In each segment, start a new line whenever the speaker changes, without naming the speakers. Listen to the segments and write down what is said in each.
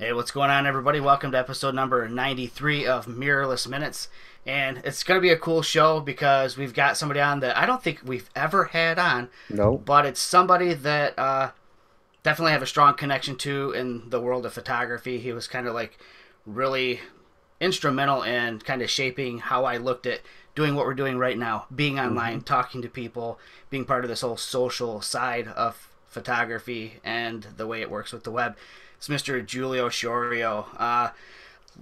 Hey, what's going on, everybody? Welcome to episode number 93 of Mirrorless Minutes. And it's going to be a cool show because we've got somebody on that I don't think we've ever had on,
No.
but it's somebody that definitely have a strong connection to in the world of photography. He was kind of like really instrumental in kind of shaping how I looked at doing what we're doing right now, being online,
Hmm.
talking to people, being part of this whole social side of photography and the way it works with the web. It's Mr. Giulio Sciorio.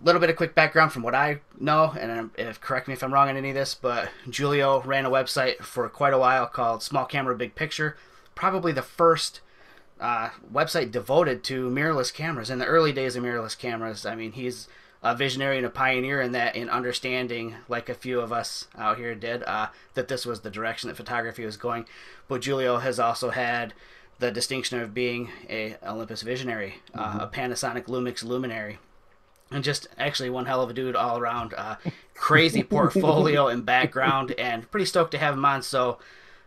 Little bit of quick background from what I know, and if correct me if I'm wrong on any of this, but Giulio ran a website for quite a while called Small Camera Big Picture, probably the first website devoted to mirrorless cameras in the early days of mirrorless cameras. I mean, he's a visionary and a pioneer in that, in understanding, like a few of us out here did, that this was the direction that photography was going. But Giulio has also had the distinction of being a Olympus visionary,
Hmm.
a Panasonic Lumix Luminary, and just actually one hell of a dude all around. Crazy portfolio and background, and pretty stoked to have him on. So,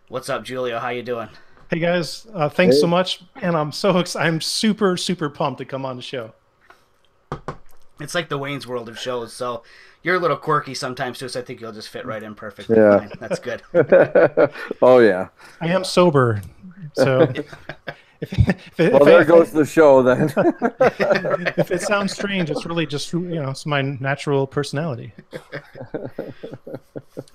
what's up, Giulio? How you doing?
Hey guys, thanks so
Hey.
much, and I'm super pumped to come on the show.
It's like the Wayne's World of shows. So you're a little quirky sometimes too. So I think you'll just fit right in perfectly
Yeah.
fine. That's good.
Oh yeah.
I am sober, so
Well,
if
there
it,
goes the show then.
if it sounds strange, it's really just it's my natural personality.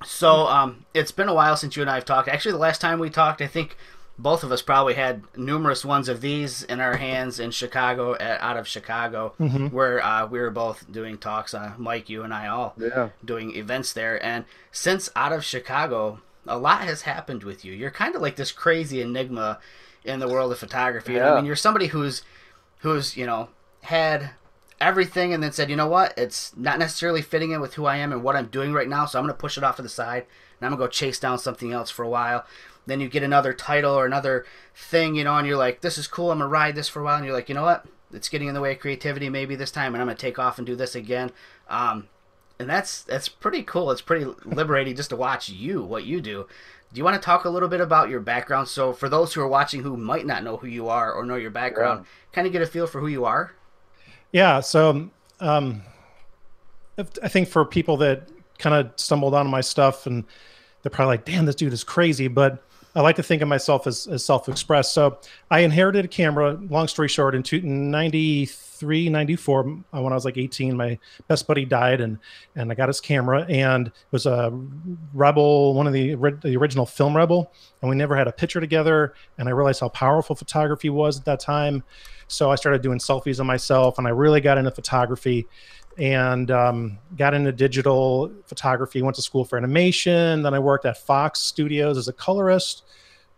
So it's been a while since you and I have talked. Actually, the last time we talked, I think both of us probably had numerous ones of these in our hands in Chicago, out of Chicago,
Hmm.
where we were both doing talks. Mike, you and I all
Yeah.
doing events there. And since out of Chicago, a lot has happened with you. You're kind of like this crazy enigma in the world of photography. And I
Yeah.
mean, you're somebody who's had everything and then said, you know what, it's not necessarily fitting in with who I am and what I'm doing right now, so I'm going to push it off to the side and I'm going to go chase down something else for a while. Then you get another title or another thing, and you're like, this is cool, I'm going to ride this for a while. And you're like, you know what, it's getting in the way of creativity maybe this time, and I'm going to take off and do this again. And that's pretty cool. It's pretty liberating just to watch what you do. Do you want to talk a little bit about your background? So for those who are watching who might not know who you are or know your
Yeah.
background, kind of get a feel for who you are.
Yeah, so um, I think for people that kind of stumbled onto my stuff and they're probably like, "Damn, this dude is crazy," but I like to think of myself as self-expressed. So I inherited a camera, long story short, in 93, 94, when I was like 18. My best buddy died, and I got his camera, and it was a Rebel, one of the original film Rebel, and we never had a picture together. And I realized how powerful photography was at that time. So I started doing selfies of myself, and I really got into photography and got into digital photography. Went to school for animation. Then I worked at Fox Studios as a colorist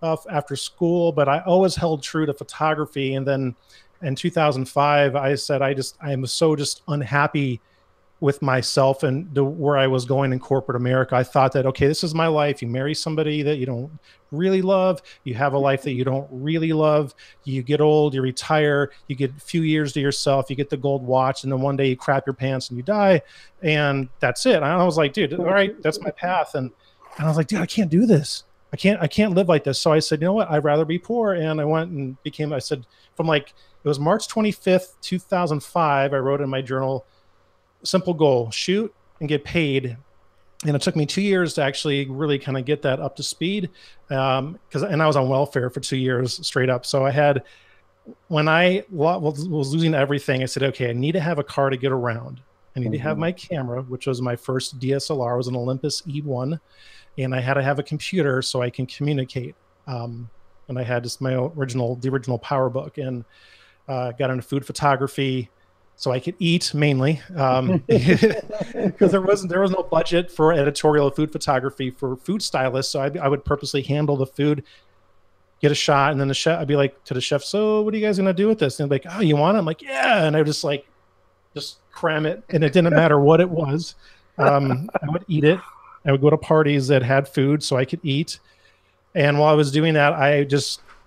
after school. But I always held true to photography. And then in 2005, I said, I am so just unhappy with myself and where I was going in corporate America. I thought that, okay, this is my life. You marry somebody that you don't really love. You have a life that you don't really love. You get old, you retire, you get a few years to yourself, you get the gold watch, and then one day you crap your pants and you die. And that's it. And I was like, dude, all right, that's my path. And I was like, dude, I can't do this. I can't live like this. So I said, you know what? I'd rather be poor. And I went and I said, from like, it was March 25th, 2005, I wrote in my journal, simple goal: shoot and get paid. And it took me 2 years to actually really kind of get that up to speed, and I was on welfare for 2 years straight up. So I had, when I was losing everything, I said, okay, I need to have a car to get around. I need to have
Hmm.
my camera, which was my first DSLR. It was an Olympus E1, and I had to have a computer so I can communicate. And I had just the original power book, and got into food photography so I could eat mainly, because there was no budget for editorial food photography for food stylists. So I would purposely handle the food, get a shot, and then the chef, I'd be like to the chef, "So what are you guys gonna do with this?" And they're like, "Oh, you want it?" I'm like, "Yeah," and I would just cram it, and it didn't matter what it was. I would eat it. I would go to parties that had food so I could eat. And while I was doing that,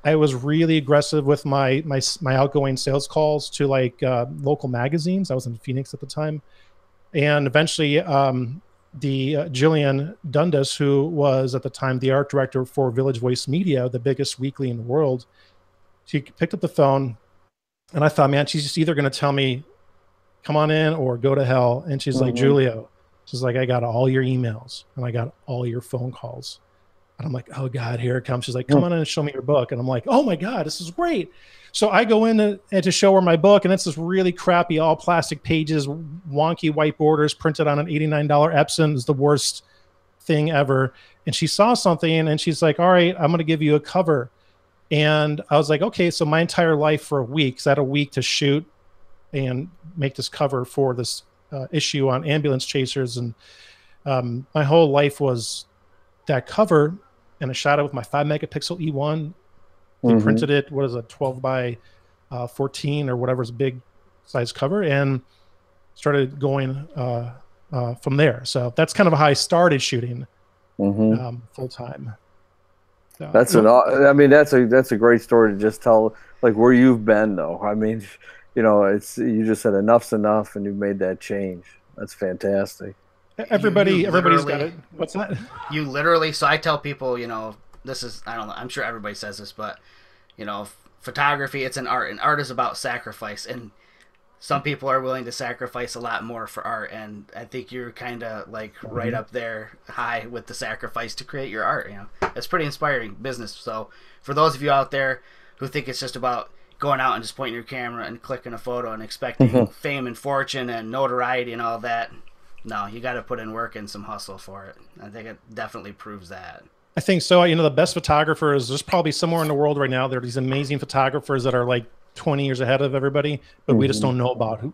I was really aggressive with my outgoing sales calls to like local magazines. I was in Phoenix at the time, and eventually the Jillian Dundas, who was at the time the art director for Village Voice Media, the biggest weekly in the world, she picked up the phone, and I thought, man, she's just either going to tell me come on in or go to hell. And she's like,
Mhm.
Giulio, she's like, I got all your emails and I got all your phone calls. And I'm like, oh God, here it comes. She's like, come on in and show me your book. And I'm like, oh my God, this is great. So I go in to show her my book, and it's this really crappy, all plastic pages, wonky white borders printed on an $89 Epson. It's the worst thing ever. And she saw something and she's like, all right, I'm going to give you a cover. And I was like, okay, so my entire life for a week, because I had a week to shoot and make this cover for this issue on ambulance chasers. And my whole life was that cover, and I shot it with my 5 megapixel E1. They printed it, what is it, 12 by 14 or whatever's a big size cover, and started going from there. So that's kind of how I started shooting full time. So,
That's I mean, that's a great story to just tell, like, where you've been, though. I mean, you know, you just said enough's enough, and you made that change. That's fantastic.
Everybody's got it. What's that?
You literally. So I tell people, you know, this is, I don't know, I'm sure everybody says this, but you know, photography, it's an art, and art is about sacrifice, and some people are willing to sacrifice a lot more for art, and I think you're kind of like right up there high with the sacrifice to create your art. You know, it's pretty inspiring business. So for those of you out there who think it's just about going out and just pointing your camera and clicking a photo and expecting fame and fortune and notoriety and all that, no, you got to put in work and some hustle for it. I think it definitely proves that.
I think so. You know, the best photographers, there's probably somewhere in the world right now, there are these amazing photographers that are like 20 years ahead of everybody, but we just don't know about these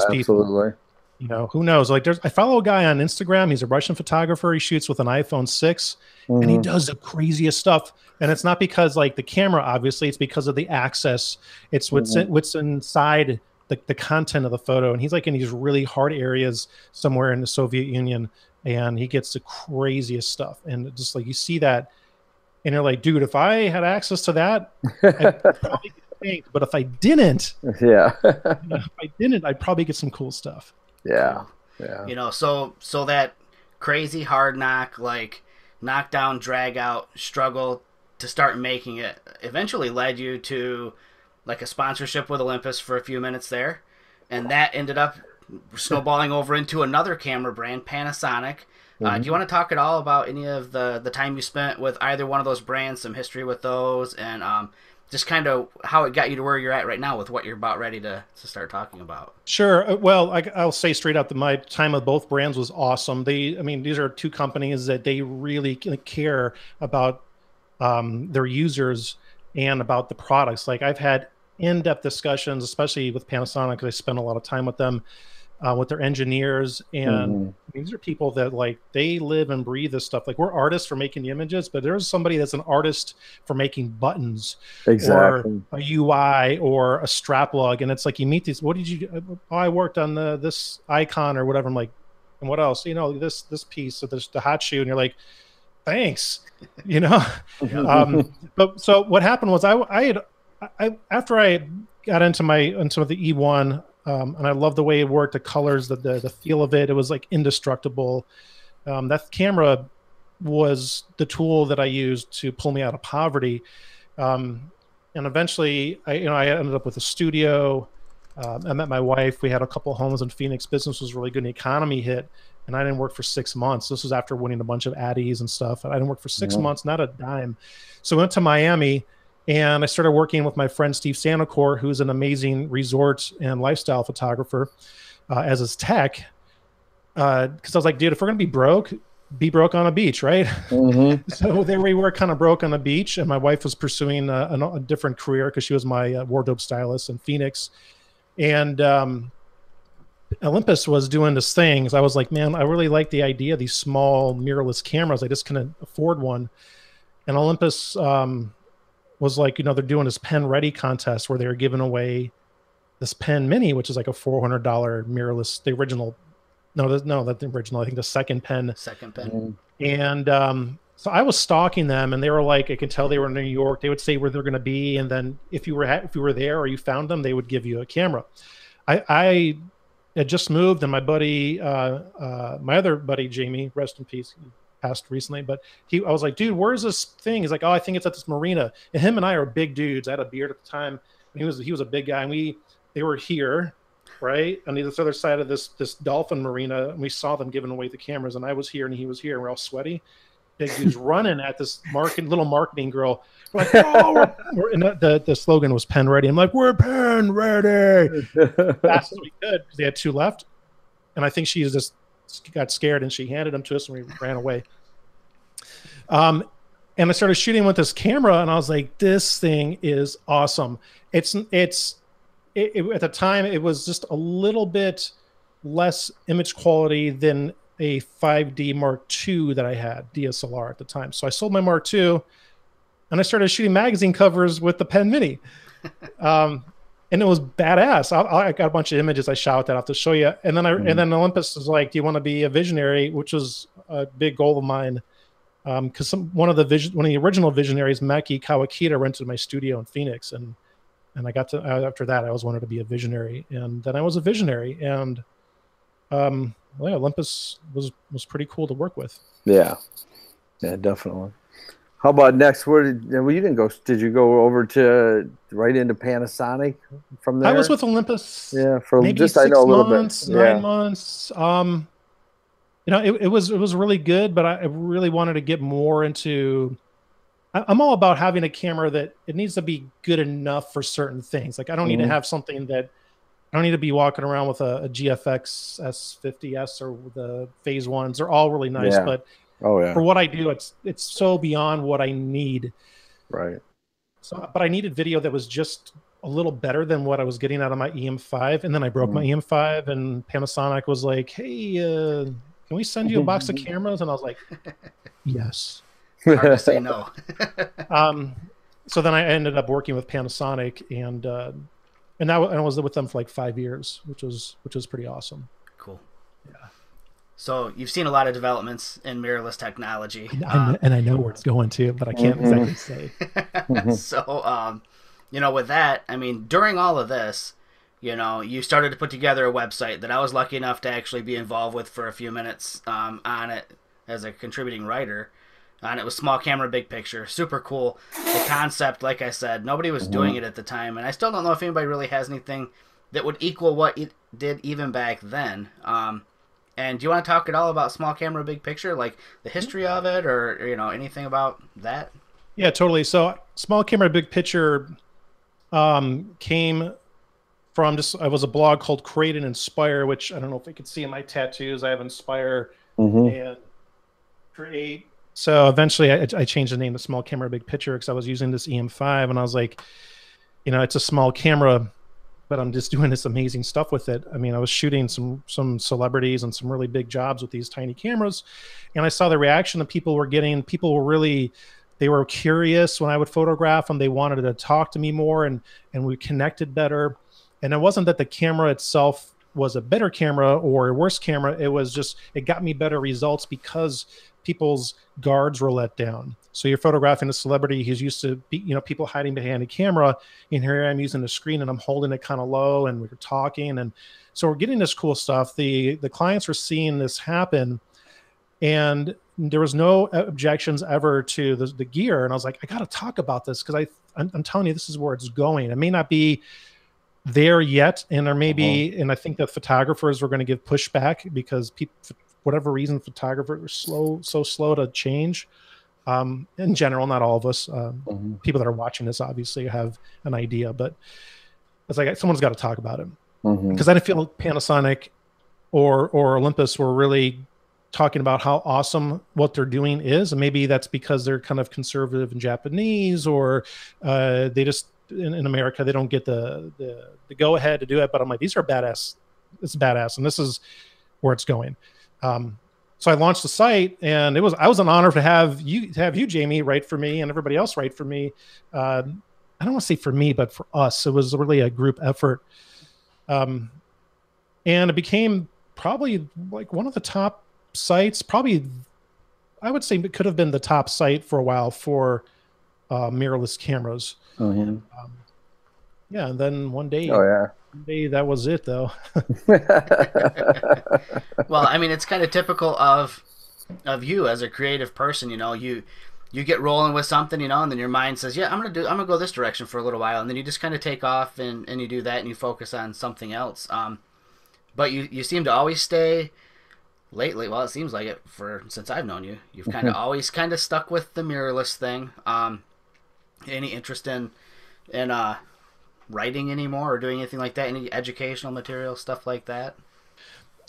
people.
Absolutely.
You know, who knows? Like, I follow a guy on Instagram. He's a Russian photographer. He shoots with an iPhone 6, and he does the craziest stuff. And it's not because like the camera, obviously, it's because of the access. It's what's inside the content of the photo. And he's like in these really hard areas somewhere in the Soviet Union, and he gets the craziest stuff. And just like you see that, and you're like, dude, if I had access to that, I'd probably get paid. But if I didn't, I'd probably get some cool stuff.
Yeah.
You know, so that crazy hard knock, like knockdown, drag out struggle to start making it eventually led you to like a sponsorship with Olympus for a few minutes there, and that ended up snowballing over into another camera brand, Panasonic. Do you want to talk at all about any of the time you spent with either one of those brands, some history with those, and just kind of how it got you to where you're at right now with what you're about ready to start talking about?
Sure. Well, I'll say straight out that my time with both brands was awesome. These are two companies that they really care about their users and about the products. Like, I've had in-depth discussions, especially with Panasonic, because I spent a lot of time with them, with their engineers. And these are people that like, they live and breathe this stuff. Like, we're artists for making the images, but there's somebody that's an artist for making buttons or a UI or a strap lug. And it's like, you meet these, what did you do? Oh, I worked on this icon or whatever. I'm like, and what else? You know, this piece, so there's the hot shoe, and you're like, thanks, you know. But so what happened was I after I got into the E1, and I loved the way it worked, the colors, the feel of it. It was like indestructible. That camera was the tool that I used to pull me out of poverty. And eventually, I ended up with a studio. I met my wife. We had a couple of homes in Phoenix. Business was really good. And the economy hit, and I didn't work for 6 months. This was after winning a bunch of Addies and stuff. I didn't work for 6 months, not a dime. So I went to Miami, and I started working with my friend Steve Sanacor, who's an amazing resort and lifestyle photographer, as his tech. Because I was like, dude, if we're gonna be broke on a beach, right? So there we were, kind of broke on the beach, and my wife was pursuing a different career because she was my wardrobe stylist in Phoenix. And Olympus was doing this thing. So I was like, man, I really like the idea of these small mirrorless cameras. I just couldn't afford one. And Olympus was like, they're doing this pen ready contest where they were giving away this pen mini, which is like a $400 mirrorless, the original. No, not the original. I think the second pen. And so I was stalking them, and they were like, I could tell they were in New York. They would say where they're going to be, and then if you were there or you found them, they would give you a camera. I had just moved, and my buddy, my other buddy Jamie, rest in peace, he passed recently, but I was like, dude, where's this thing? He's like, oh, I think it's at this marina. And him and I are big dudes. I had a beard at the time, and he was a big guy, and they were here. right on the other side of this dolphin marina, and we saw them giving away the cameras, and I was here and he was here, and we're all sweaty. Big dude's running at this little marketing girl. We're like, oh, and the slogan was pen ready. I'm like, we're pen ready. Fast as we could, because they had 2 left. And I think she just got scared and she handed them to us and we ran away. And I started shooting with this camera and I was like, this thing is awesome. At the time, it was just a little bit less image quality than a 5D Mark II that I had, DSLR at the time. So I sold my Mark II and I started shooting magazine covers with the Pen Mini. And it was badass. I got a bunch of images I shot with that. I'll have to show you. And then Olympus was like, do you want to be a visionary? Which was a big goal of mine. Because one of the original visionaries, Maki Kawakita, rented my studio in Phoenix. And I got to, after that, I always wanted to be a visionary. And then I was a visionary. And Olympus was pretty cool to work with.
Yeah, definitely. How about next? You didn't go? Did you go over to right into Panasonic from there?
I was with Olympus.
Yeah, for
maybe
just
6
I know a little
months,
bit.
9 months. It was really good, but I really wanted to get more into. I'm all about having a camera that it needs to be good enough for certain things. Like I don't need to have something that. I don't need to be walking around with a GFX S50S or the Phase 1s. They're all really nice, but for what I do, it's so beyond what I need.
Right.
So, but I needed video that was just a little better than what I was getting out of my EM5. And then I broke my EM5 and Panasonic was like, hey, can we send you a box of cameras? And I was like, yes.
Hard to say no.
So then I ended up working with Panasonic and I was with them for like 5 years, which was pretty awesome.
Cool. Yeah. So you've seen a lot of developments in mirrorless technology,
and I know where it's going to, but I can't exactly say.
So, with that, I mean, during all of this, you started to put together a website that I was lucky enough to actually be involved with for a few minutes on it as a contributing writer. And it was small camera, big picture. Super cool. The concept, like I said, nobody was doing it at the time. And I still don't know if anybody really has anything that would equal what it did even back then. And do you want to talk at all about small camera, big picture? Like the history of it or anything about that?
Yeah, totally. So small camera, big picture came from I was a blog called Create and Inspire, which I don't know if you can see in my tattoos. I have Inspire and Create. So eventually I changed the name to Small Camera Big Picture because I was using this EM5 and I was like, it's a small camera, but I'm just doing this amazing stuff with it. I mean, I was shooting some celebrities and some really big jobs with these tiny cameras. And I saw the reaction that people were getting. People were they were curious when I would photograph them. They wanted to talk to me more and we connected better. And it wasn't that the camera itself was a better camera or a worse camera. It was just, it got me better results because people's guards were let down. So you're photographing a celebrity who's used to people hiding behind a camera, and here I'm using a screen and I'm holding it kind of low and we're talking, and so we're getting this cool stuff. The clients were seeing this happen, and there was no objections ever to the gear. And I was like, I got to talk about this because I'm telling you, this is where it's going. It may not be there yet, and there may be, and I think the photographers were going to give pushback because people, for whatever reason, photographers are so slow to change. In general, not all of us. People that are watching this obviously have an idea, but it's like someone's got to talk about it because I didn't feel Panasonic or Olympus were really talking about how awesome what they're doing is, and maybe that's because they're kind of conservative and Japanese, or they just in America they don't get the go ahead to do it. But I'm like, these are badass. It's badass, and this is where it's going. So I launched the site, and I was an honor to have you, Jamie, write for me, and everybody else write for me. I don't want to say for me, but for us, it was really a group effort. And it became probably like one of the top sites. Probably, I would say it could have been the top site for a while for mirrorless cameras. Yeah, and then one day. That was it, though.
Well, I mean, it's kind of typical of you as a creative person. You get rolling with something, and then your mind says, "Yeah, I'm gonna go this direction for a little while," and then you just kind of take off and you do that and you focus on something else. But you seem to always stay lately. Well, it seems like it since I've known you. You've kind of always kind of stuck with the mirrorless thing. Any interest in writing anymore or doing anything like that? Any educational material, stuff like that?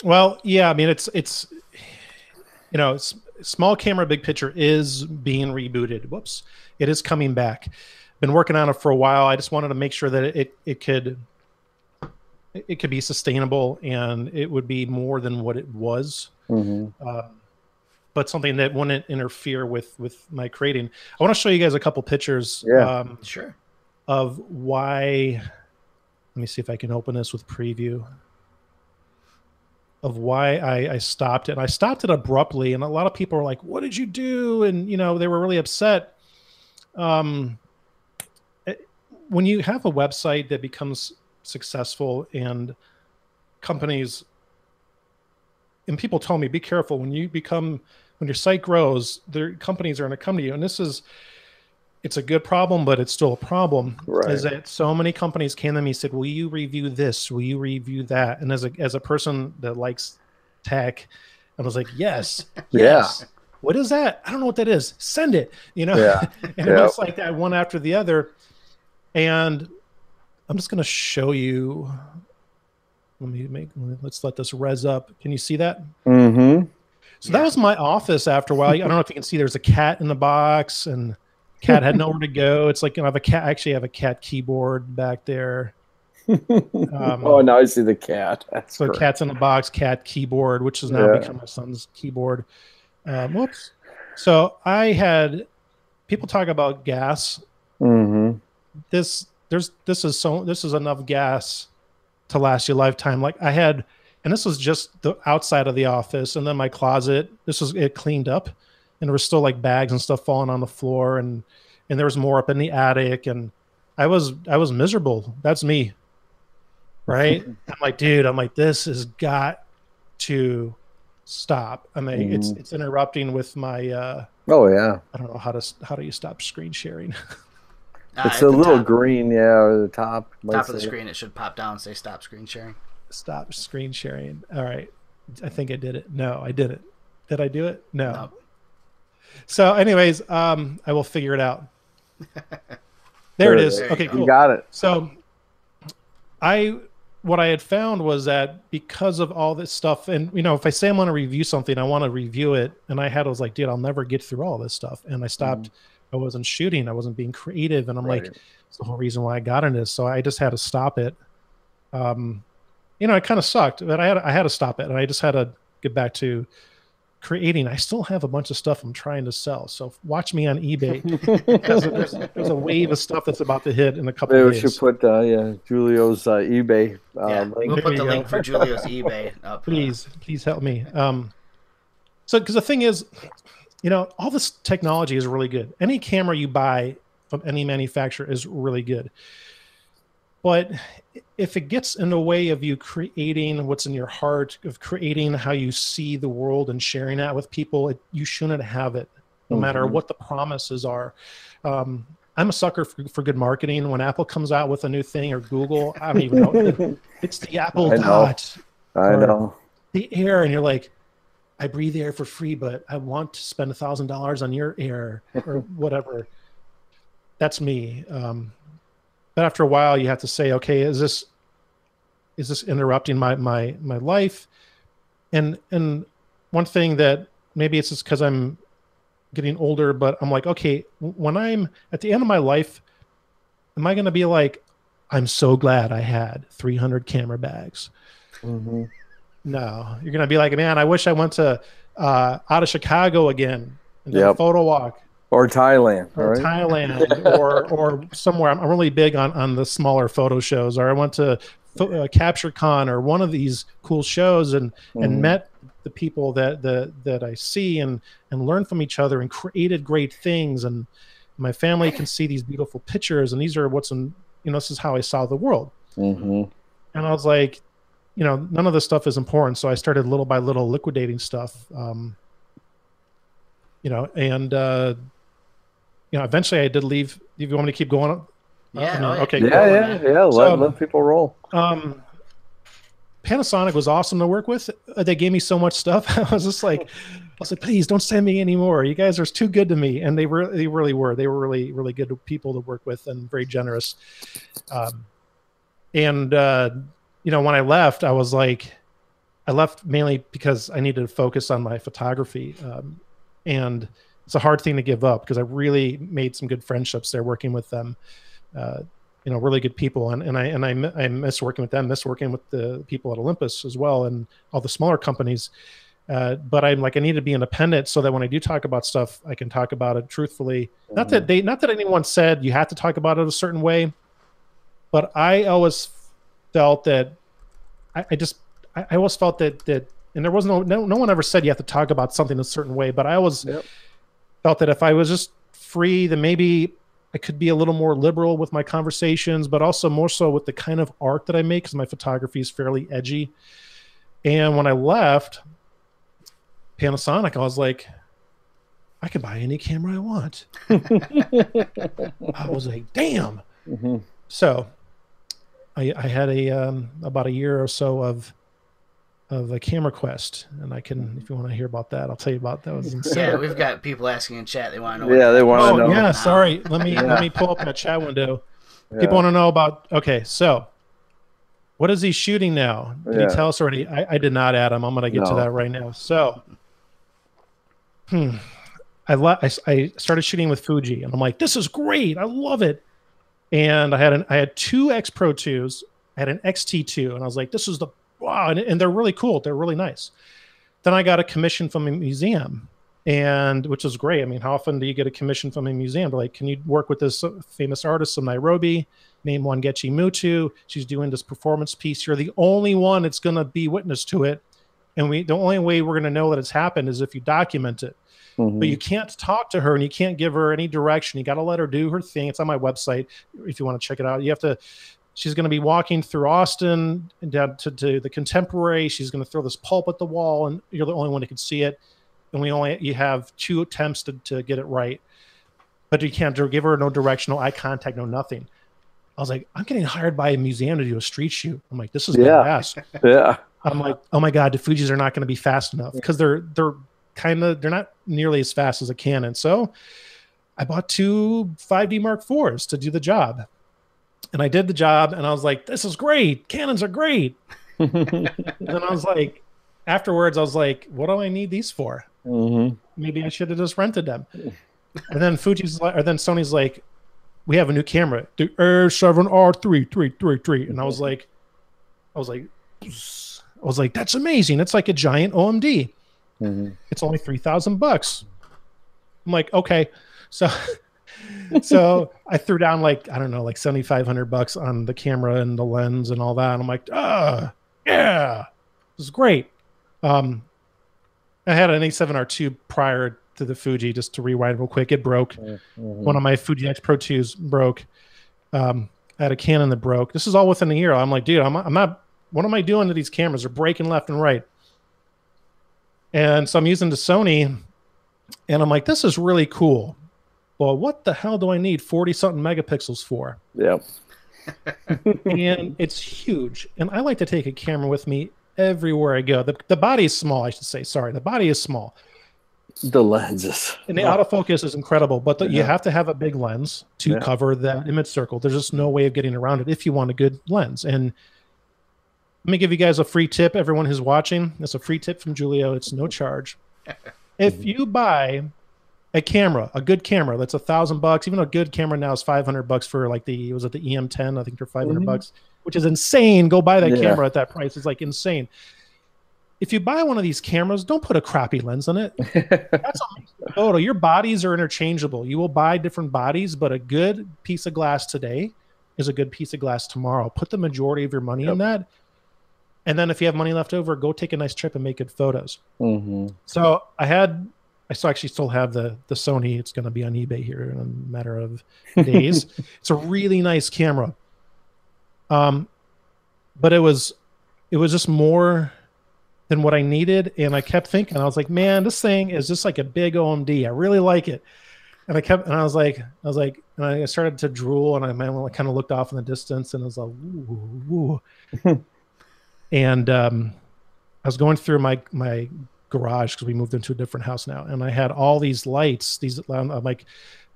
Well, yeah. I mean, it's small camera, big picture is being rebooted. Whoops, it is coming back. Been working on it for a while. I just wanted to make sure that it could be sustainable and it would be more than what it was. But something that wouldn't interfere with my creating. I want to show you guys a couple pictures.
Sure.
Of why. Let me see if I can open this with preview. Of why I stopped it. And I stopped it abruptly, and a lot of people were like, "What did you do?" And they were really upset. When you have a website that becomes successful and companies and people tell me, be careful when your site grows, their companies are going to come to you. And it's a good problem, but it's still a problem.
Right.
Is that so many companies came to me and said, will you review this? Will you review that? And as a person that likes tech, I was like, yes. Yes. What is that? I don't know what that is. Send it,
Yeah.
And it was like that one after the other. And I'm just going to show you. Let's let this res up. Can you see that? So that was my office after a while. I don't know if you can see there's a cat in the box, and cat had nowhere to go. It's like I have a cat. Actually, I have a cat keyboard back there.
Oh, now I see the cat. That's
so
great.
Cat's in the box, cat keyboard, which has now become my son's keyboard. Whoops. So I had people talk about gas. This is enough gas to last your lifetime. Like I had, and this was just the outside of the office, and then my closet. It cleaned up, and there was still like bags and stuff falling on the floor, and there was more up in the attic, and I was miserable. That's me, right? I'm like, dude, this has got to stop. I mean, it's interrupting with my.
Oh yeah.
I don't know how do you stop screen sharing?
It's a little top. Green, or the top.
Top of the screen, it should pop down and say stop screen sharing.
Stop screen sharing. All right. I think I did it. No, I didn't. Did I do it? No. So anyways, I will figure it out. There it is. Okay, cool.
You got it.
So what I had found was that because of all this stuff, and if I say I'm going to review something, I want to review it. And I was like, dude, I'll never get through all this stuff. And I stopped. I wasn't shooting. I wasn't being creative. And I'm like, it's the whole reason why I got into this. So I just had to stop it. It kind of sucked, but I had to stop it, and I just had to get back to creating. I still have a bunch of stuff I'm trying to sell. So watch me on eBay. there's a wave of stuff that's about to hit in a couple of days.
We should put Giulio's eBay
link. We'll put the link for Giulio's eBay up.
Please help me. So because the thing is, all this technology is really good. Any camera you buy from any manufacturer is really good. But if it gets in the way of you creating what's in your heart, of creating how you see the world and sharing that with people, you shouldn't have it, no matter what the promises are. I'm a sucker for good marketing. When Apple comes out with a new thing, or Google, I don't even know. It's the Apple Dot.
I know.
The Air, and you're like, I breathe air for free, but I want to spend $1,000 on your air or whatever. That's me. But after a while, you have to say, okay, is this interrupting my life? And one thing that maybe it's just because I'm getting older, but I'm like, okay, when I'm at the end of my life, am I going to be like, I'm so glad I had 300 camera bags? No, you're going to be like, man, I wish I went to out of Chicago again and did a photo walk.
Or Thailand.
Or Thailand, or somewhere. I'm really big on the smaller photo shows. Or I went to CaptureCon or one of these cool shows and met the people that I see and learn from each other and created great things. And my family can see these beautiful pictures, and these are what's in, this is how I saw the world. And I was like, none of this stuff is important. So I started little by little liquidating stuff. Eventually I did leave. Do you want me to keep going?
Yeah.
Okay.
Yeah. Let people roll.
Panasonic was awesome to work with. They gave me so much stuff. I was like, please don't send me anymore. You guys are too good to me. And they really were. They were really, really good people to work with and very generous. When I left, I was like, I left mainly because I needed to focus on my photography. And it's a hard thing to give up because I really made some good friendships there working with them. Really good people. And I miss working with them, miss working with the people at Olympus as well and all the smaller companies. But I'm like, I need to be independent so that when I do talk about stuff, I can talk about it truthfully. Not that anyone said you have to talk about it a certain way, but I always felt that I always felt that, and there was no one ever said you have to talk about something a certain way, but I always felt that if I was just free, then maybe I could be a little more liberal with my conversations, but also more so with the kind of art that I make because my photography is fairly edgy. And when I left Panasonic, I was like, I can buy any camera I want. I was like, damn. Mm-hmm. So I had about a year or so of a camera quest, and I can, if you want to hear about that, I'll tell you about that. It was insane.
Yeah, we've got people asking in chat. They want to know.
Yeah, they want to know.
Yeah, sorry. Let me pull up that chat window. Yeah. People want to know about. Okay, so what is he shooting now? Did he tell us already? I did not, Adam. I'm going to get to that right now. So, I started shooting with Fuji, and I'm like, this is great. I love it. And I had two X Pro 2s. I had an XT2, and I was like, this is the wow, and they're really cool. They're really nice. Then I got a commission from a museum, and which is great. I mean, how often do you get a commission from a museum? They're like, can you work with this famous artist in Nairobi named Wangechi Mutu? She's doing this performance piece. You're the only one that's going to be witness to it. And the only way we're going to know that it's happened is if you document it. Mm-hmm. But you can't talk to her and you can't give her any direction. You got to let her do her thing. It's on my website if you want to check it out. You have to. She's going to be walking through Austin and down to the Contemporary. She's going to throw this pulp at the wall, and you're the only one who can see it. And you have 2 attempts to get it right, but you can't give her no direction, no eye contact, no nothing. I was like, I'm getting hired by a museum to do a street shoot. I'm like, this is badass. Yeah. I'm like, oh my god, the Fujis are not going to be fast enough because they're not nearly as fast as a Canon. So I bought 2 5D Mark IVs to do the job. And I did the job, and I was like, this is great. Canons are great. And then I was like, afterwards, I was like, what do I need these for? Mm-hmm. Maybe I should have just rented them. And then Sony's like, we have a new camera, the A7R3333. And I was like, that's amazing. It's like a giant OMD. Mm-hmm. It's only $3,000. I'm like, okay. So I threw down like $7,500 on the camera and the lens and all that. And I'm like, yeah, this is great. I had an A7R2 prior to the Fuji, just to rewind real quick. It broke. Mm-hmm. One of my Fuji X Pro 2s broke. I had a Canon that broke. This is all within a year. I'm like, dude, I'm not. What am I doing to these cameras? They're breaking left and right. And so I'm using the Sony, and I'm like, this is really cool. Well, what the hell do I need 40-something megapixels for? Yep. And it's huge. And I like to take a camera with me everywhere I go. The body is small, I should say. Sorry, the body is small.
The lenses.
And the autofocus is incredible, but you have to have a big lens to cover that image circle. There's just no way of getting around it if you want a good lens. And let me give you guys a free tip, everyone who's watching. It's a free tip from Giulio. It's no charge. If you buy a good camera that's $1,000, even a good camera now is $500 for like the EM10. I think they're $500, which is insane. Go buy that camera at that price. It's like insane. If you buy one of these cameras, don't put a crappy lens on it. That's a photo. Your bodies are interchangeable. You will buy different bodies, but a good piece of glass today is a good piece of glass tomorrow. Put the majority of your money in that. And then if you have money left over, go take a nice trip and make good photos. Mm-hmm. So I actually still have the Sony. It's going to be on eBay here in a matter of days. It's a really nice camera. But it was just more than what I needed. And I kept thinking, I was like, man, this thing is just like a big OMD. I really like it. And I started to drool, and I kind of looked off in the distance, and I was like, ooh. And I was going through my garage because we moved into a different house now, and I had all these lights. I'm like,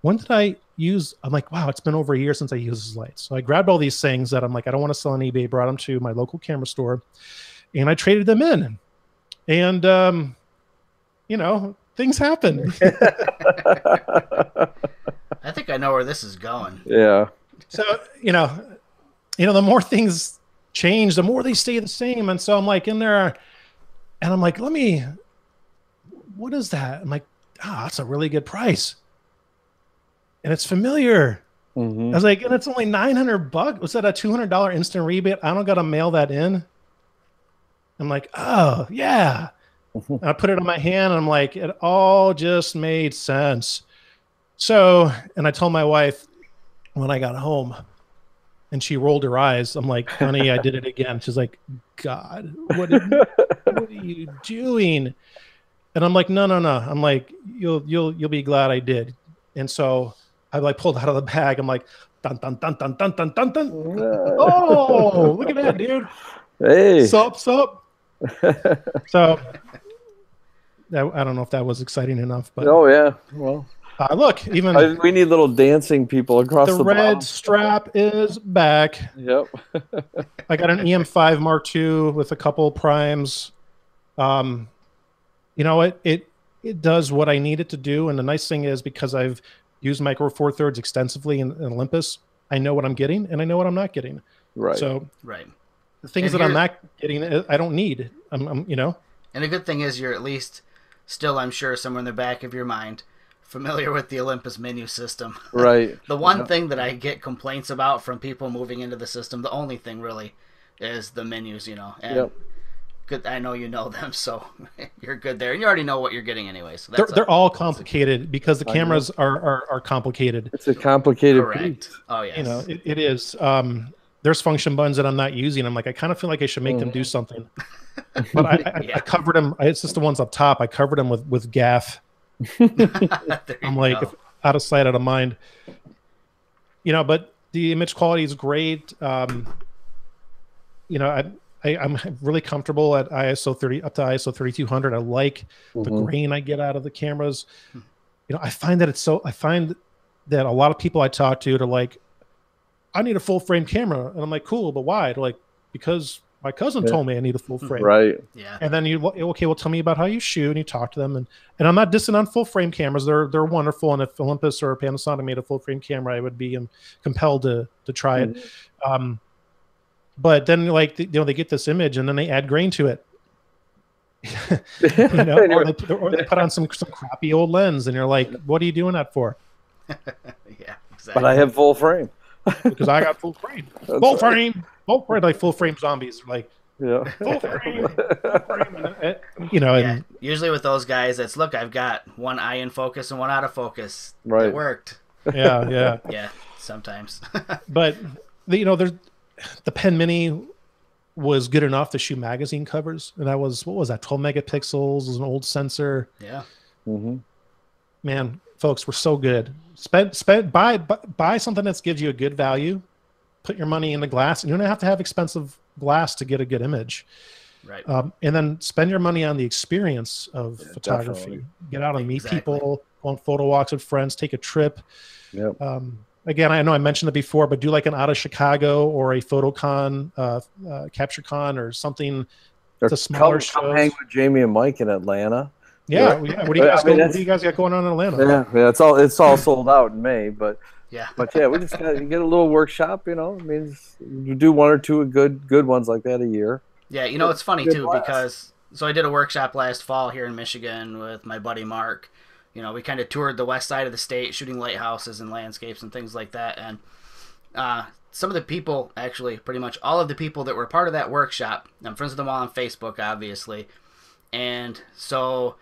when did I use? I'm like, wow, it's been over a year since I used these lights. So I grabbed all these things that I'm like, I don't want to sell on eBay. Brought them to my local camera store, and I traded them in. And things happen.
I think I know where this is going.
Yeah.
So the more things change, the more they stay the same. And so I'm like in there, and I'm like, what is that? I'm like, that's a really good price. And it's familiar.
Mm-hmm.
I was like, and it's only $900. Was that a $200 instant rebate? I don't got to mail that in. I'm like, oh yeah. And I put it on my hand, and I'm like, it all just made sense. So, and I told my wife when I got home, and she rolled her eyes. I'm like, honey, I did it again. She's like, God, what are you doing? And I'm like, no. I'm like, you'll be glad I did. And so I like pulled out of the bag. I'm like, dun dun dun dun dun dun dun dun. Oh, look at that, dude.
Hey.
Sup. So I don't know if that was exciting enough, but
oh yeah. Well,
look, even
we need little dancing people across the
red
bottom.
strap is back.
Yep.
I got an EM5 Mark II with a couple primes. It does what I need it to do, and the nice thing is because I've used Micro Four Thirds extensively in Olympus, I know what I'm getting and I know what I'm not getting.
Right.
So
right.
The things that I'm not getting, I don't need. I'm.
And the good thing is you're at least still, I'm sure, somewhere in the back of your mind, familiar with the Olympus menu system.
Right.
The one thing that I get complaints about from people moving into the system, the only thing really, is the menus, And good, I know you know them, so you're good there. And you already know what you're getting anyway. So
they're all complicated because the cameras are complicated.
It's a complicated
Correct.
piece.
Oh, yes.
It is. There's function buttons that I'm not using. I'm like, I kind of feel like I should make them do something. But I covered them. It's just the ones up top. I covered them with gaff. I'm like, out of sight, out of mind. But the image quality is great. I'm really comfortable at ISO 30 up to ISO 3200. I like the grain I get out of the cameras. I find that a lot of people I talk to are like, I need a full frame camera, and I'm like, cool, but why? They're like, because my cousin told me I need a full frame.
Right.
Yeah.
And then well, tell me about how you shoot, and you talk to them, and I'm not dissing on full frame cameras. They're wonderful, and if Olympus or Panasonic made a full frame camera, I would be compelled to try it. But then they get this image, and then they add grain to it. Or they put on some crappy old lens, and you're like, what are you doing that for?
Yeah, exactly.
But I have full frame.
Because I got full frame. Full frame, like full frame zombies. Like, full frame.
And usually with those guys, it's, look, I've got one eye in focus and one out of focus.
Right.
It worked.
Yeah.
Yeah, sometimes.
But, there's the Pen Mini was good enough to shoot magazine covers. And that was, 12 megapixels, was an old sensor.
Yeah.
Mm-hmm.
Man, folks, we're so good. Buy something that gives you a good value. Put your money in the glass, and you don't have to have expensive glass to get a good image.
Right.
And then spend your money on the experience of photography. Definitely. Get out and meet people, go on photo walks with friends, take a trip.
Yep.
Again, I know I mentioned it before, but do like an out of Chicago or a PhotoCon, CaptureCon, or something. It's a smaller show.
Come hang with Jamie and Mike in Atlanta.
Yeah. What do you guys got going on in Atlanta?
Yeah, it's all sold out in May, but
yeah,
we just got to get a little workshop. I mean, you do one or two good ones like that a year.
Yeah, it's funny too because I did a workshop last fall here in Michigan with my buddy Mark. We kind of toured the west side of the state, shooting lighthouses and landscapes and things like that. And some of the people, actually, pretty much all of the people that were part of that workshop, I'm friends with them all on Facebook, obviously. And so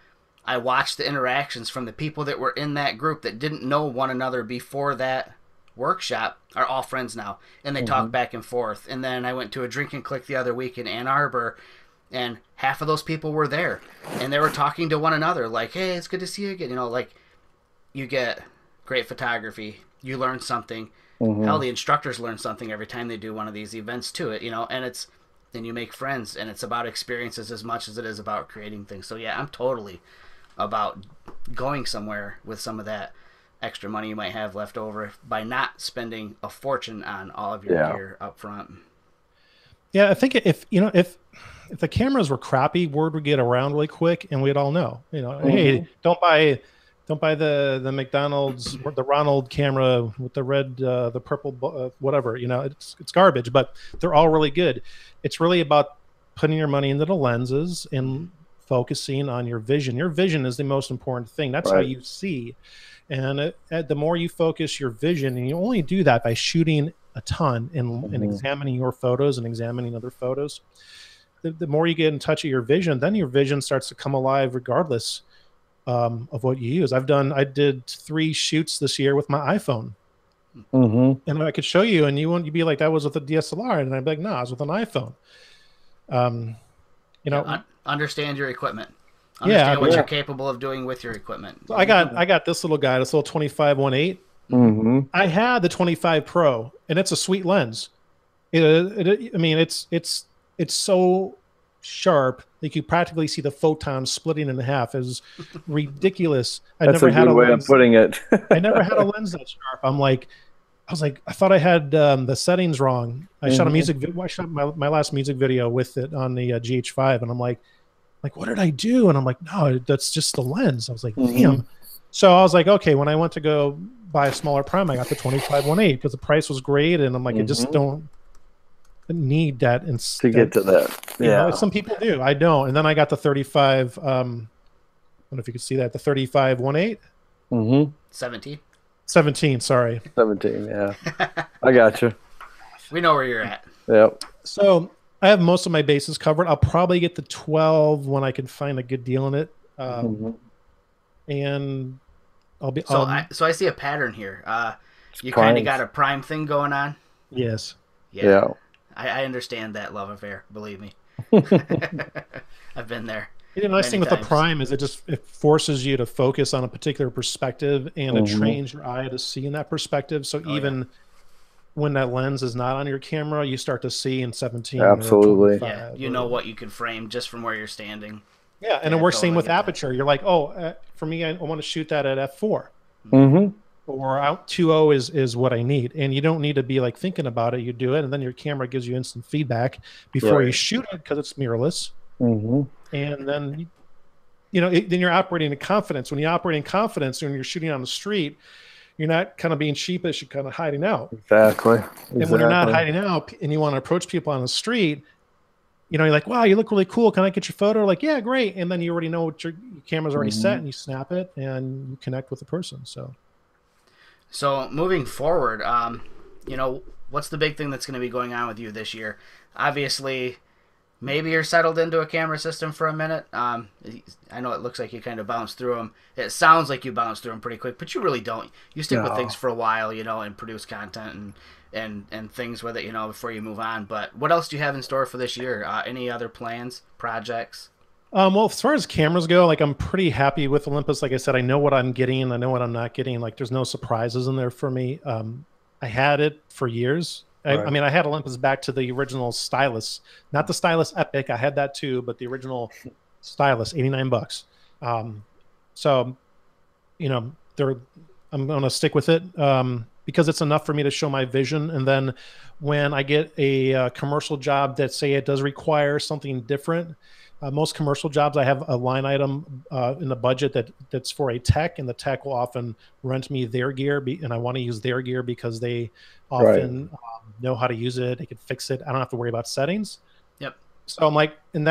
I watched the interactions from the people that were in that group that didn't know one another before that workshop, are all friends now. And they talk back and forth. And then I went to a drink and click the other week in Ann Arbor, and half of those people were there. And they were talking to one another like, hey, it's good to see you again. Like, you get great photography. You learn something. Hell, the instructors learn something every time they do one of these events to it, and it's and you make friends, and it's about experiences as much as it is about creating things. So yeah, I'm totally about going somewhere with some of that extra money you might have left over by not spending a fortune on all of your gear up front.
Yeah, I think if the cameras were crappy, word would get around really quick, and we'd all know. Hey, don't buy the McDonald's or the Ronald camera with the red, the purple, whatever. It's garbage, but they're all really good. It's really about putting your money into the lenses and focusing on your vision. Your vision is the most important thing. That's how you see. And the more you focus your vision, and you only do that by shooting a ton and examining your photos and examining other photos, the more you get in touch with your vision, then your vision starts to come alive regardless of what you use. I did 3 shoots this year with my iPhone. And I could show you, and you'd be like, that was with a DSLR. And I'd be like, no, I was with an iPhone.
Understand your equipment. Understand what you're capable of doing with your equipment.
So I got this little guy, this little 25-1.8. I had the 25 Pro, and it's a sweet lens. It's so sharp that you could practically see the photons splitting in half. It's ridiculous.
That's a good way of putting it.
I never had a lens that sharp. I thought I had the settings wrong. I shot a music video. I shot my last music video with it on the GH5, and I'm like, what did I do? And I'm like, no, that's just the lens. I was like, damn. So I was like, okay, when I went to go buy a smaller prime, I got the 25-1.8 because the price was great, and I'm like, I just don't need that
to get to that.
Some people do. I don't. And then I got the 35. I don't know if you could see that. The 35-1.8. 17. Sorry.
17. Yeah. I got you.
We know where you're at.
Yep.
So I have most of my bases covered. I'll probably get the 12 when I can find a good deal in it. And I'll be.
So I see a pattern here. You kind of got a prime thing going on.
Yes.
Yeah.
I understand that love affair. Believe me. I've been there.
The nice thing with the prime is it forces you to focus on a particular perspective, and it trains your eye to see in that perspective. So even when that lens is not on your camera, you start to see in 17.
Absolutely.
Yeah, you know what you can frame just from where you're standing.
Yeah, and it works same with aperture. You're like, for me, I want to shoot that at f4. Or out 2.0 is what I need. And you don't need to be like thinking about it. You do it, and then your camera gives you instant feedback before you shoot it because it's mirrorless. And then, then you're operating in confidence. When you operate in confidence, when you're shooting on the street, you're not kind of being sheepish. You're kind of hiding out.
Exactly.
And when you're not hiding out and you want to approach people on the street, you're like, wow, you look really cool. Can I get your photo? Like, yeah, great. And then you already know what your camera's already set, and you snap it and you connect with the person.
So moving forward, what's the big thing that's going to be going on with you this year? Obviously, maybe you're settled into a camera system for a minute. I know it looks like you kind of bounce through them. It sounds like you bounce through them pretty quick, but you really don't. You stick with things for a while, and produce content and things with it, before you move on. But what else do you have in store for this year? Any other plans, projects?
Well, as far as cameras go, I'm pretty happy with Olympus. Like I said, I know what I'm getting. I know what I'm not getting. There's no surprises in there for me. I had it for years. I mean, I had Olympus back to the original stylus, not the stylus Epic. I had that too, but the original stylus, $89. So, I'm going to stick with it because it's enough for me to show my vision. And then when I get a commercial job that say it does require something different, most commercial jobs, I have a line item in the budget that's for a tech, and the tech will often rent me their gear, and I want to use their gear because they often know how to use it. They can fix it. I don't have to worry about settings.
Yep.
So I'm like, and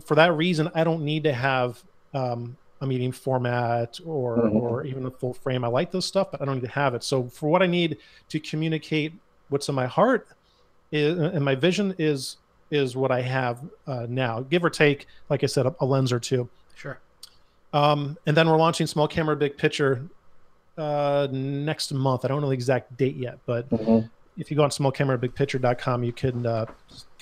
for that reason, I don't need to have a medium format or even a full frame. I like those stuff, but I don't need to have it. So for what I need to communicate what's in my heart and my vision is what I have now, give or take, like I said, a lens or two.
Sure.
And then we're launching Small Camera Big Picture next month. I don't know the exact date yet, but if you go on smallcamerabigpicture.com, you can kind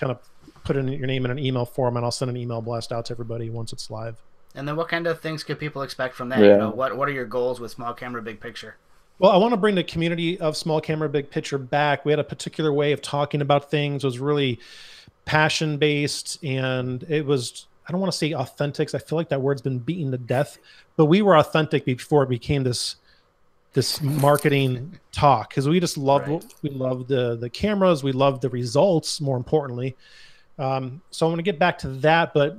of put in your name in an email form, and I'll send an email blast out to everybody once it's live.
And then what kind of things could people expect from that? What are your goals with Small Camera Big Picture?
Well, I want to bring the community of Small Camera Big Picture back. We had a particular way of talking about things. It was really passion based, and it was, I don't want to say authentic. I feel like that word's been beaten to death, but we were authentic before it became this marketing talk, because we just loved we loved the cameras, we loved the results, more importantly. So I'm going to get back to that, but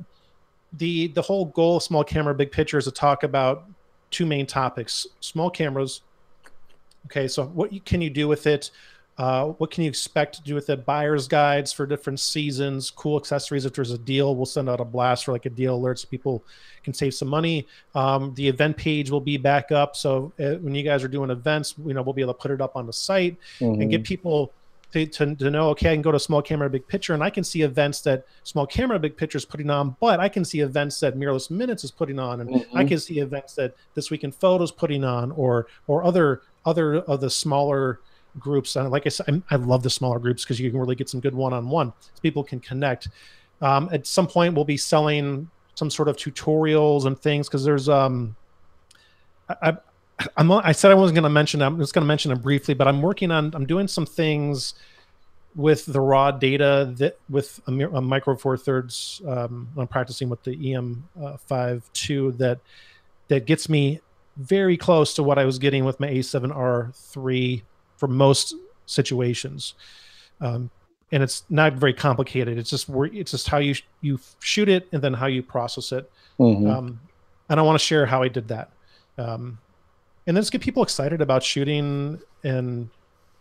the whole goal of Small Camera Big Picture is to talk about two main topics: small cameras. Okay, so what can you do with it? What can you expect to do with it? Buyer's guides for different seasons, cool accessories. If there's a deal, we'll send out a blast for like a deal alert so people can save some money. The event page will be back up. So when you guys are doing events, we'll be able to put it up on the site and get people to know, okay, I can go to Small Camera Big Picture and I can see events that Small Camera Big Picture is putting on, but I can see events that Mirrorless Minutes is putting on, and I can see events that This Week in Photos putting on, or other of the smaller groups. And like I said, I love the smaller groups because you can really get some good one-on-one, so people can connect. At some point, we'll be selling some sort of tutorials and things, because there's I said I wasn't going to mention it. I'm just going to mention it briefly, but I'm doing some things with the raw data that with a Micro Four Thirds. I'm practicing with the EM 5 II that gets me very close to what I was getting with my A7R III for most situations. And it's not very complicated. It's just how you shoot it and then how you process it. And I want to share how I did that. And then just get people excited about shooting and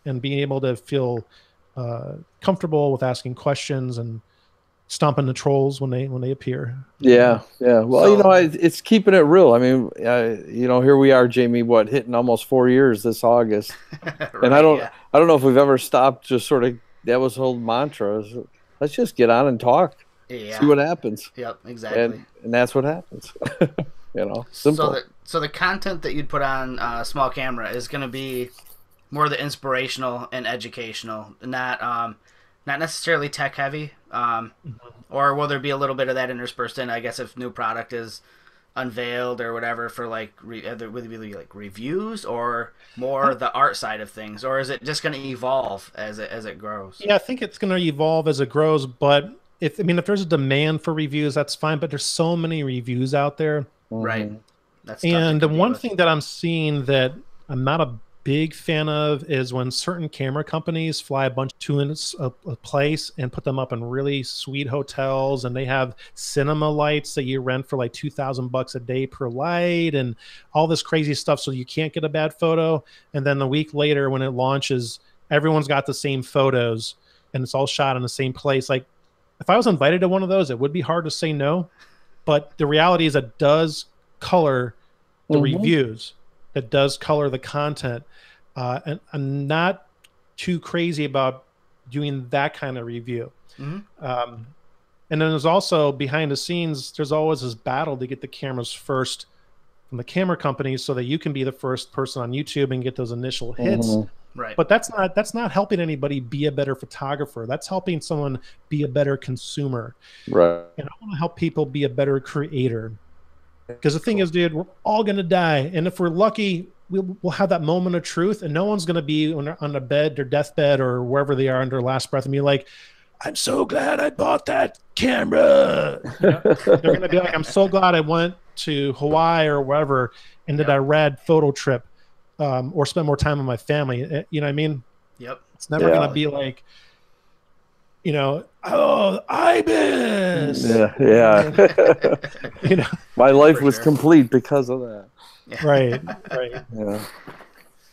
being able to feel comfortable with asking questions and stomping the trolls when they appear.
Yeah. Well, so, it's keeping it real. I mean, here we are, Jamie, hitting almost 4 years this August, right, and I don't know if we've ever stopped. Just sort of, that was the whole mantra. Let's just get on and talk. See what happens.
Yep, exactly.
And that's what happens. Simple.
So the content that you'd put on Small Camera is going to be more the inspirational and educational, not necessarily tech heavy. Or will there be a little bit of that interspersed in, I guess, if new product is unveiled or whatever, for like will it be like reviews or more the art side of things, or is it just going to evolve as it grows?
Yeah, I think it's going to evolve as it grows, but if there's a demand for reviews, that's fine, but there's so many reviews out there.
Right.
And the one thing that I'm seeing that I'm not a big fan of is when certain camera companies fly a bunch to a place and put them up in really sweet hotels, and they have cinema lights that you rent for like $2,000 a day per light and all this crazy stuff, so you can't get a bad photo. And then a week later when it launches, everyone's got the same photos and it's all shot in the same place. Like, if I was invited to one of those, it would be hard to say no. But the reality is it does color the reviews. It does color the content. And I'm not too crazy about doing that kind of review. And then there's also behind the scenes, there's always this battle to get the cameras first from the camera companies so that you can be the first person on YouTube and get those initial hits.
Right.
But that's not helping anybody be a better photographer. That's helping someone be a better consumer.
Right.
And I want to help people be a better creator. Because the thing is, dude, we're all going to die. And if we're lucky, we'll have that moment of truth, and no one's going to be on a bed, their deathbed, or wherever they are on their last breath, and be like, I'm so glad I bought that camera. They're going to be like, I'm so glad I went to Hawaii or wherever and did a rad photo trip, or spent more time with my family. You know what I mean?
Yep.
It's never going to be like, oh, Ibis.
Yeah. My life was complete because of that.
Yeah.
Right.
Yeah.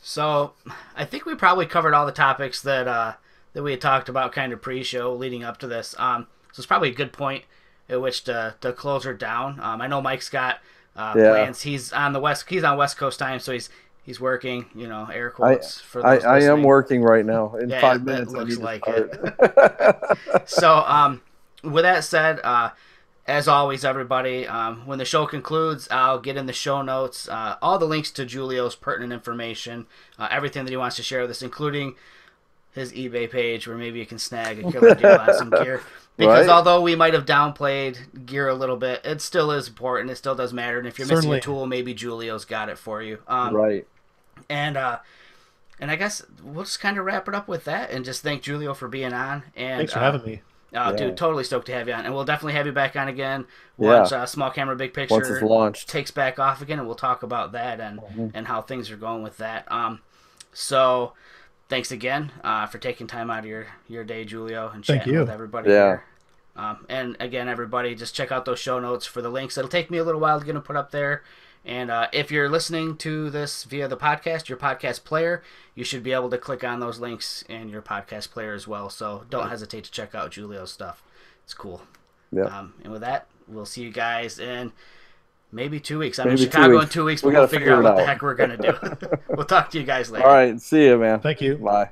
So I think we probably covered all the topics that we had talked about kind of pre-show leading up to this. So it's probably a good point at which to close her down. I know Mike's got plans. He's on West Coast time, so he's working, air quotes for those
I
listening.
am working right now. In 5 minutes,
it looks like it. So with that said, as always, everybody, when the show concludes, I'll get in the show notes all the links to Giulio's pertinent information, everything that he wants to share with us, including his eBay page where maybe you can snag a killer deal on some gear. Because although we might have downplayed gear a little bit, it still is important. It still does matter. And if you're missing a tool, maybe Giulio's got it for you.
Right.
And I guess we'll just kind of wrap it up with that and just thank Giulio for being on. And
thanks for having me.
Dude, totally stoked to have you on. And we'll definitely have you back on again once Small Camera Big Picture
once it's launched.
Takes back off again, and we'll talk about that and how things are going with that. So thanks again for taking time out of your day, Giulio, and chatting with everybody here. And again, everybody, just check out those show notes for the links. It'll take me a little while to get them put up there. And if you're listening to this via the podcast, your podcast player, you should be able to click on those links in your podcast player as well. So don't hesitate to check out Giulio's stuff. It's cool.
Yeah.
And with that, we'll see you guys in maybe 2 weeks. I'm in Chicago in 2 weeks, but we'll figure out what the heck we're going to do. We'll talk to you guys later.
All right. See you, man.
Thank you.
Bye.